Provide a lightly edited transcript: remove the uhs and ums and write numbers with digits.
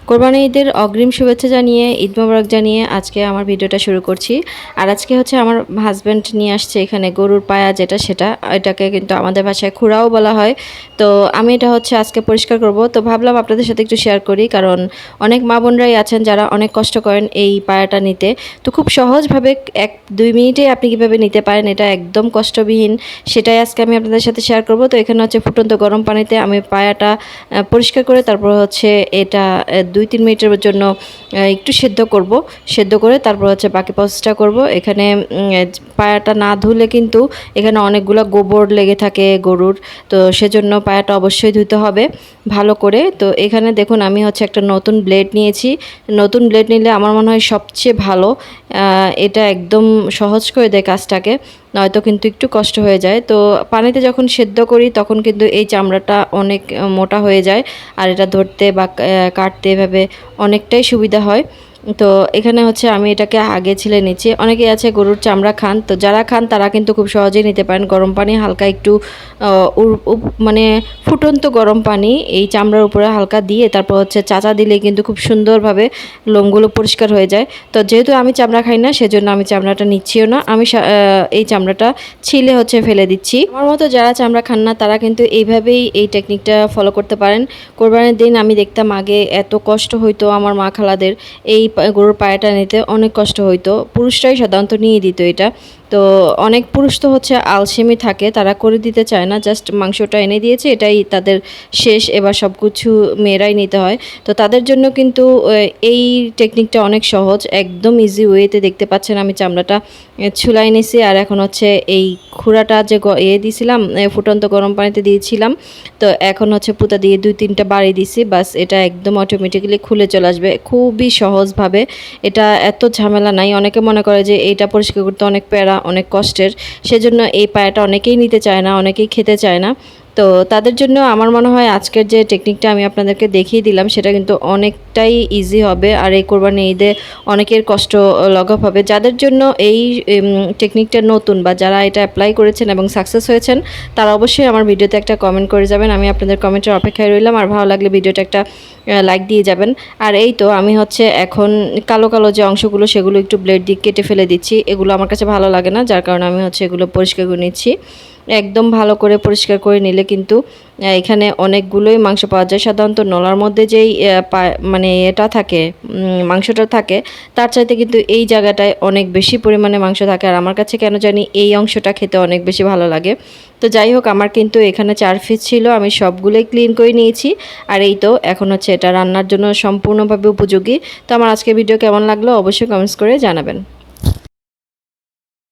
কোরবানি ঈদের অগ্রিম শুভেচ্ছা জানিয়ে ঈদ মোবারক জানিয়ে আজকে আমার ভিডিওটা শুরু করছি। আর আজকে হচ্ছে আমার হাজব্যান্ড নিয়ে আসছে এখানে গরুর পায়া সেটা এটাকে কিন্তু আমাদের ভাষায় খুরাও বলা হয়। তো আমি এটা হচ্ছে আজকে পরিষ্কার করব। তো ভাবলাম আপনাদের সাথে একটু শেয়ার করি, কারণ অনেক মা বোনরাই আছেন যারা অনেক কষ্ট করেন এই পায়াটা নিতে। তো খুব সহজভাবে 1-2 মিনিটে আপনি কীভাবে নিতে পারেন, এটা একদম কষ্টবিহীন, সেটাই আজকে আমি আপনাদের সাথে শেয়ার করব। তো এখানে হচ্ছে ফুটন্ত গরম পানিতে আমি পায়াটা পরিষ্কার করে তারপর হচ্ছে এটা 2-3 মিনিটের জন্য একটু সেদ্ধ করে তারপর হচ্ছে বাকি প্রসেসটা করব। এখানে পায়াটা না ধুলে কিন্তু এখানে অনেকগুলো গোবর লেগে থাকে গরুর, তো সেজন্য পায়াটা অবশ্যই ধুতে হবে ভালো করে। তো এখানে দেখুন আমি হচ্ছে একটা নতুন ব্লেড নিয়েছি। নতুন ব্লেড নিলে আমার মনে হয় সবচেয়ে ভালো, এটা একদম সহজ করে দেয় কাজটাকে, নয়তো কিন্তু একটু কষ্ট হয়ে যায়। তো পানিতে যখন সেদ্ধ করি তখন কিন্তু এই চামড়াটা অনেক মোটা হয়ে যায়, আর এটা ধরতে বা কাটতে এভাবে অনেকটাই সুবিধা হয়। তো এখানে হচ্ছে আমি এটাকে আগে ছিলে নিচ্ছি। অনেকেই আছে গরুর চামড়া খান, তো যারা খান তারা কিন্তু খুব সহজেই নিতে পারেন। গরম পানি হালকা একটু মানে ফুটন্ত গরম পানি এই চামড়ার উপরে হালকা দিয়ে তারপর হচ্ছে চাচা দিলে কিন্তু খুব সুন্দরভাবে লোমগুলো পরিষ্কার হয়ে যায়। তো যেহেতু আমি চামড়া খাই না, সেজন্য আমি চামড়াটা নিচ্ছিও না, আমি এই চামড়াটা ছিলে হচ্ছে ফেলে দিচ্ছি। আমার মতো যারা চামড়া খান না তারা কিন্তু এইভাবেই এই টেকনিকটা ফলো করতে পারেন। কোরবানির দিন আমি দেখতাম আগে এত কষ্ট হইতো আমার মা খালাদের, এই গরুর পায়াটা নিতে অনেক কষ্ট হইতো। পুরুষরাই সাধারণত নিয়ে দিত এটা। তো অনেক পুরুষ তো হচ্ছে আলসেমি থাকে, তারা করে দিতে চায় না, জাস্ট মাংসটা এনে দিয়েছে এটাই তাদের শেষ, এবার সব কিছু মেয়েরাই নিতে হয়। তো তাদের জন্য কিন্তু এই টেকনিকটা অনেক সহজ, একদম ইজি ওয়েতে। দেখতে পাচ্ছেন আমি চামড়াটা ছুলাই নিছি, আর এখন হচ্ছে এই খুরাটা যে দিয়েছিলাম ফুটন্ত গরম পানিতে দিয়েছিলাম, তো এখন হচ্ছে পুঁতা দিয়ে 2-3টা বাড়ি দিছি, বাস এটা একদম অটোমেটিক্যালি খুলে চলে আসবে খুবই সহজভাবে। এটা এত ঝামেলা নাই। অনেকে মনে করে যে এইটা পরিষ্কার করতে অনেক প্যারা, অনেক কষ্টের, সেজন্য এই পায়াটা অনেকেই নিতে চায় না, অনেকেই খেতে চায় না। তো তাদের জন্য আমার মনে হয় আজকের যে টেকনিকটা আমি আপনাদেরকে দেখিয়ে দিলাম সেটা কিন্তু অনেকটাই ইজি হবে, আর এই কোরবানি ঈদে অনেকের কষ্ট লাঘব হবে। যাদের জন্য এই টেকনিকটা নতুন বা যারা এটা অ্যাপ্লাই করেছেন এবং সাকসেস হয়েছেন, তারা অবশ্যই আমার ভিডিওতে একটা কমেন্ট করে যাবেন। আমি আপনাদের কমেন্টের অপেক্ষায় রইলাম, আর ভালো লাগলে ভিডিওটা একটা লাইক দিয়ে যাবেন। আর এই তো আমি হচ্ছে এখন কালো কালো যে অংশগুলো সেগুলো একটু ব্লেড দিয়ে কেটে ফেলে দিচ্ছি। এগুলো আমার কাছে ভালো লাগে না, যার কারণে আমি হচ্ছে এগুলো পরিষ্কার করে নিচ্ছি। একদম ভালো করে পরিষ্কার করে নিলে কিন্তু এখানে অনেকগুলোই মাংস পাওয়া যায়। সাধারণত নলার মধ্যে যেই মানে এটা থাকে, মাংসটা থাকে, তার চাইতে কিন্তু এই জায়গাটায় অনেক বেশি পরিমাণে মাংস থাকে, আর আমার কাছে কেন জানি এই অংশটা খেতে অনেক বেশি ভালো লাগে। তো যাই হোক, আমার কিন্তু এখানে 4 পিস ছিল, আমি সবগুলোই ক্লিন করে নিয়েছি। আর এই তো এখন হচ্ছে এটা রান্নার জন্য সম্পূর্ণভাবে উপযোগী। তো আমার আজকের ভিডিও কেমন লাগলো অবশ্যই কমেন্টস করে জানাবেন।